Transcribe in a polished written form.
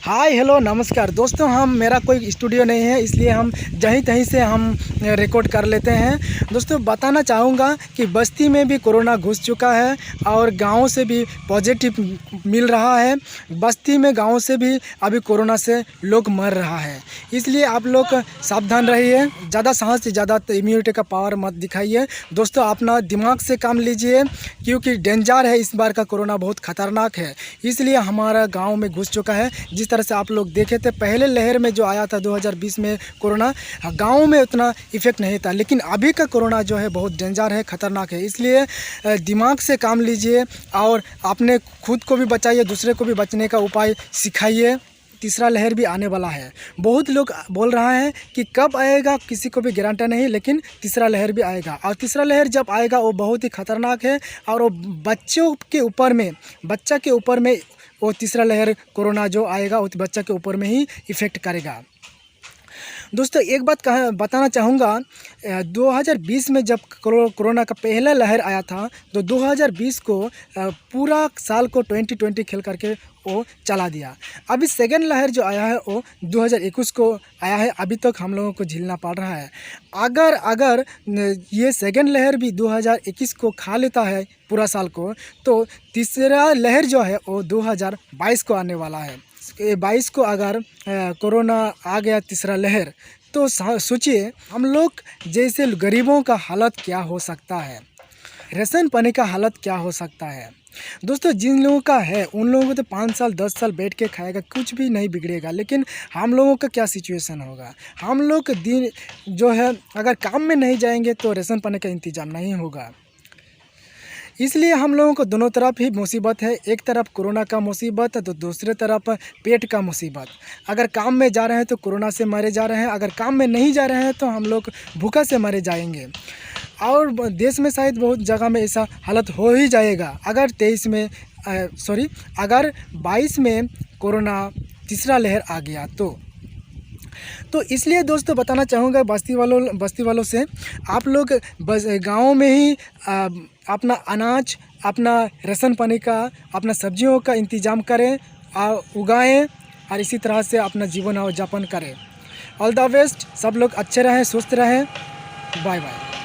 Hi hello नमस्कार दोस्तों, मेरा कोई स्टूडियो नहीं है, इसलिए हम जहीं तहीं से हम रिकॉर्ड कर लेते हैं। दोस्तों बताना चाहूँगा कि बस्ती में भी कोरोना घुस चुका है और गाँव से भी पॉजिटिव मिल रहा है। बस्ती में गाँव से भी अभी कोरोना से लोग मर रहा है, इसलिए आप लोग सावधान रहिए। ज़्यादा साहस से ज़्यादा इम्यूनिटी का पावर मत दिखाइए। दोस्तों अपना दिमाग से काम लीजिए, क्योंकि डेंजर है, इस बार का कोरोना बहुत ख़तरनाक है, इसलिए हमारा गाँव में घुस चुका है। जिस तरह से आप लोग देखे थे पहले लहर में जो आया था 2020 में कोरोना, गाँव में उतना इफ़ेक्ट नहीं था, लेकिन अभी का कोरोना जो है बहुत डेंजर है, ख़तरनाक है। इसलिए दिमाग से काम लीजिए और अपने खुद को भी बचाइए, दूसरे को भी बचने का उपाय सिखाइए। तीसरा लहर भी आने वाला है। बहुत लोग बोल रहा है कि कब आएगा किसी को भी गारंटी नहीं, लेकिन तीसरा लहर भी आएगा और तीसरा लहर जब आएगा वो बहुत ही ख़तरनाक है और वो बच्चा के ऊपर में वो तीसरा लहर कोरोना जो आएगा वो बच्चा के ऊपर में ही इफ़ेक्ट करेगा। दोस्तों एक बात बताना चाहूँगा, 2020 में जब कोरोना का पहला लहर आया था तो 2020 को पूरा साल को 2020 खेल करके वो चला दिया। अभी सेकेंड लहर जो आया है वो 2021 को आया है, अभी तक हम लोगों को झेलना पड़ रहा है। अगर ये सेकेंड लहर भी 2021 को खा लेता है पूरा साल को, तो तीसरा लहर जो है वो 2022 को आने वाला है। 22 को अगर कोरोना आ गया तीसरा लहर, तो सोचिए हम लोग जैसे गरीबों का हालत क्या हो सकता है, राशन पानी का हालत क्या हो सकता है। दोस्तों जिन लोगों का है उन लोगों को तो 5 साल 10 साल बैठ के खाएगा, कुछ भी नहीं बिगड़ेगा, लेकिन हम लोगों का क्या सिचुएशन होगा। हम लोग दिन जो है अगर काम में नहीं जाएंगे तो राशन पानी का इंतज़ाम नहीं होगा। इसलिए हम लोगों को दोनों तरफ ही मुसीबत है, एक तरफ कोरोना का मुसीबत है तो दूसरे तरफ पेट का मुसीबत। अगर काम में जा रहे हैं तो कोरोना से मरे जा रहे हैं, अगर काम में नहीं जा रहे हैं तो हम लोग भूखा से मरे जाएंगे। और देश में शायद बहुत जगह में ऐसा हालत हो ही जाएगा अगर अगर 22 में कोरोना तीसरा लहर आ गया तो इसलिए दोस्तों बताना चाहूँगा बस्ती वालों से, आप लोग बस गाँव में ही अपना अनाज, अपना राशन पानी का, अपना सब्जियों का इंतज़ाम करें, उगाएं और इसी तरह से अपना जीवन यापन करें। ऑल द बेस्ट, सब लोग अच्छे रहें, स्वस्थ रहें। Bye bye.